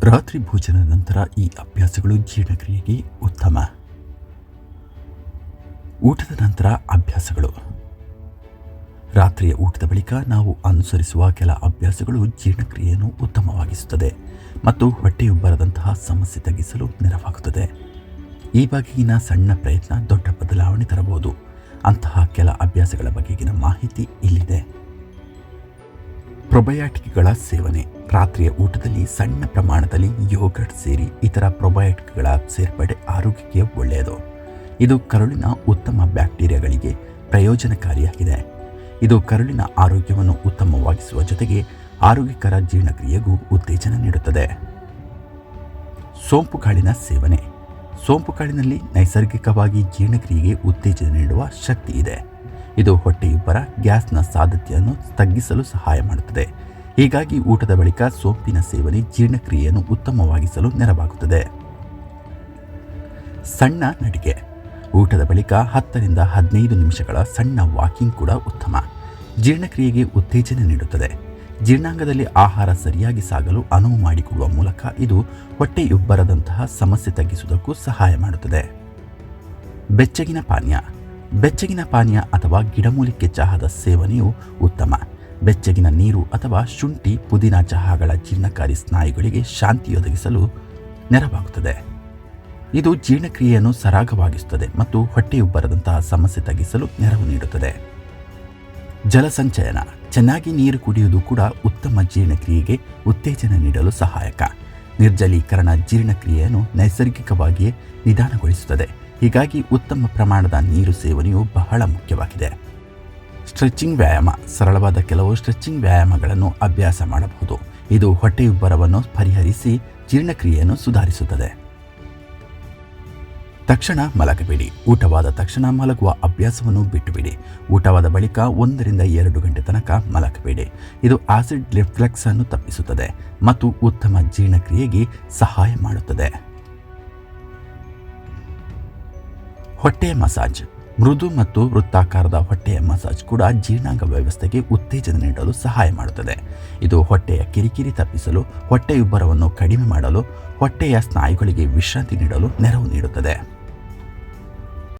ರಾತ್ರಿ ಭೋಜನದ ನಂತರ ಈ ಅಭ್ಯಾಸಗಳು ಜೀರ್ಣಕ್ರಿಯೆಗೆ ಉತ್ತಮ. ಊಟದ ನಂತರ ಅಭ್ಯಾಸಗಳು. ರಾತ್ರಿಯ ಊಟದ ಬಳಿಕ ನಾವು ಅನುಸರಿಸುವ ಕೆಲ ಅಭ್ಯಾಸಗಳು ಜೀರ್ಣಕ್ರಿಯೆಯನ್ನು ಉತ್ತಮವಾಗಿಸುತ್ತದೆ ಮತ್ತು ಹೊಟ್ಟೆಯುಬ್ಬರದಂತಹ ಸಮಸ್ಯೆ ತಗ್ಗಿಸಲು ನೆರವಾಗುತ್ತದೆ. ಈ ಬಗೆಗಿನ ಸಣ್ಣ ಪ್ರಯತ್ನ ದೊಡ್ಡ ಬದಲಾವಣೆ ತರಬಹುದು. ಅಂತಹ ಕೆಲ ಅಭ್ಯಾಸಗಳ ಬಗೆಗಿನ ಮಾಹಿತಿ ಇಲ್ಲಿದೆ. ಪ್ರೊಬಯಾಟಿಕ್ಗಳ ಸೇವನೆ. ರಾತ್ರಿಯ ಊಟದಲ್ಲಿ ಸಣ್ಣ ಪ್ರಮಾಣದಲ್ಲಿ ಯೋಗರ್ಟ್ ಸೇರಿ ಇತರ ಪ್ರೊಬಯಾಟಿಕ್ಗಳ ಸೇರ್ಪಡೆ ಆರೋಗ್ಯಕ್ಕೆ ಒಳ್ಳೆಯದು. ಇದು ಕರುಳಿನ ಉತ್ತಮ ಬ್ಯಾಕ್ಟೀರಿಯಾಗಳಿಗೆ ಪ್ರಯೋಜನಕಾರಿಯಾಗಿದೆ. ಇದು ಕರುಳಿನ ಆರೋಗ್ಯವನ್ನು ಉತ್ತಮವಾಗಿಸುವ ಜೊತೆಗೆ ಆರೋಗ್ಯಕರ ಜೀರ್ಣಕ್ರಿಯೆಗೂ ಉತ್ತೇಜನ ನೀಡುತ್ತದೆ. ಸೋಂಪುಕಾಳಿನ ಸೇವನೆ. ಸೋಂಪುಕಾಳಿನಲ್ಲಿ ನೈಸರ್ಗಿಕವಾಗಿ ಜೀರ್ಣಕ್ರಿಯೆಗೆ ಉತ್ತೇಜನ ನೀಡುವ ಶಕ್ತಿ ಇದೆ. ಇದು ಹೊಟ್ಟೆಯುಬ್ಬರ, ಗ್ಯಾಸ್ನ ಸಾಧ್ಯತೆಯನ್ನು ತಗ್ಗಿಸಲು ಸಹಾಯ ಮಾಡುತ್ತದೆ. ಹೀಗಾಗಿ ಊಟದ ಬಳಿಕ ಸೋಂಪಿನ ಸೇವನೆ ಜೀರ್ಣಕ್ರಿಯೆಯನ್ನು ಉತ್ತಮವಾಗಿಸಲು ನೆರವಾಗುತ್ತದೆ. ಸಣ್ಣ ನಡಿಗೆ. ಊಟದ ಬಳಿಕ 10 ರಿಂದ 15 ನಿಮಿಷಗಳ ಸಣ್ಣ ವಾಕಿಂಗ್ ಕೂಡ ಉತ್ತಮ. ಜೀರ್ಣಕ್ರಿಯೆಗೆ ಉತ್ತೇಜನ ನೀಡುತ್ತದೆ. ಜೀರ್ಣಾಂಗದಲ್ಲಿ ಆಹಾರ ಸರಿಯಾಗಿ ಸಾಗಲು ಅನುವು ಮಾಡಿಕೊಡುವ ಮೂಲಕ ಇದು ಹೊಟ್ಟೆಯುಬ್ಬರದಂತಹ ಸಮಸ್ಯೆ ತಗ್ಗಿಸುವುದಕ್ಕೂ ಸಹಾಯ ಮಾಡುತ್ತದೆ. ಬೆಚ್ಚಗಿನ ಪಾನೀಯ. ಬೆಚ್ಚಗಿನ ಪಾನೀಯ ಅಥವಾ ಗಿಡಮೂಲಿಕೆ ಚಹಾದ ಸೇವನೆಯು ಉತ್ತಮ. ಬೆಚ್ಚಗಿನ ನೀರು ಅಥವಾ ಶುಂಠಿ, ಪುದೀನ ಚಹಾಗಳ ಜೀರ್ಣಕಾರಿ ಸ್ನಾಯುಗಳಿಗೆ ಶಾಂತಿಯೊದಗಿಸಲು ನೆರವಾಗುತ್ತದೆ. ಇದು ಜೀರ್ಣಕ್ರಿಯೆಯನ್ನು ಸರಾಗವಾಗಿಸುತ್ತದೆ ಮತ್ತು ಹೊಟ್ಟೆಯುಬ್ಬರದಂತಹ ಸಮಸ್ಯೆ ತಗ್ಗಿಸಲು ನೆರವು ನೀಡುತ್ತದೆ. ಜಲಸಂಚಯನ. ಚೆನ್ನಾಗಿ ನೀರು ಕುಡಿಯುವುದು ಕೂಡ ಉತ್ತಮ ಜೀರ್ಣಕ್ರಿಯೆಗೆ ಉತ್ತೇಜನ ನೀಡಲು ಸಹಾಯಕ. ನಿರ್ಜಲೀಕರಣ ಜೀರ್ಣಕ್ರಿಯೆಯನ್ನು ನೈಸರ್ಗಿಕವಾಗಿಯೇ ನಿಧಾನಗೊಳಿಸುತ್ತದೆ. ಹೀಗಾಗಿ ಉತ್ತಮ ಪ್ರಮಾಣದ ನೀರು ಸೇವನೆಯು ಬಹಳ ಮುಖ್ಯವಾಗಿದೆ. ಸ್ಟ್ರೆಚಿಂಗ್ ವ್ಯಾಯಾಮ. ಸರಳವಾದ ಕೆಲವು ಸ್ಟ್ರೆಚಿಂಗ್ ವ್ಯಾಯಾಮಗಳನ್ನು ಅಭ್ಯಾಸ ಮಾಡಬಹುದು. ಇದು ಹೊಟ್ಟೆಯುಬ್ಬರವನ್ನು ಪರಿಹರಿಸಿ ಜೀರ್ಣಕ್ರಿಯೆಯನ್ನು ಸುಧಾರಿಸುತ್ತದೆ. ತಕ್ಷಣ ಮಲಗಬೇಡಿ. ಊಟವಾದ ತಕ್ಷಣ ಮಲಗುವ ಅಭ್ಯಾಸವನ್ನು ಬಿಟ್ಟುಬಿಡಿ. ಊಟವಾದ ಬಳಿಕ 1 ರಿಂದ 2 ಗಂಟೆ ತನಕ ಮಲಗಬೇಡಿ. ಇದು ಆಸಿಡ್ ರಿಫ್ಲೆಕ್ಸ್ ಅನ್ನು ತಪ್ಪಿಸುತ್ತದೆ ಮತ್ತು ಉತ್ತಮ ಜೀರ್ಣಕ್ರಿಯೆಗೆ ಸಹಾಯ ಮಾಡುತ್ತದೆ. ಹೊಟ್ಟೆಯ ಮಸಾಜ್. ಮೃದು ಮತ್ತು ವೃತ್ತಾಕಾರದ ಹೊಟ್ಟೆಯ ಮಸಾಜ್ ಕೂಡ ಜೀರ್ಣಾಂಗ ವ್ಯವಸ್ಥೆಗೆ ಉತ್ತೇಜನ ನೀಡಲು ಸಹಾಯ ಮಾಡುತ್ತದೆ. ಇದು ಹೊಟ್ಟೆಯ ಕಿರಿಕಿರಿ ತಪ್ಪಿಸಲು, ಹೊಟ್ಟೆಯುಬ್ಬರವನ್ನು ಕಡಿಮೆ ಮಾಡಲು, ಹೊಟ್ಟೆಯ ಸ್ನಾಯುಗಳಿಗೆ ವಿಶ್ರಾಂತಿ ನೀಡಲು ನೆರವು ನೀಡುತ್ತದೆ.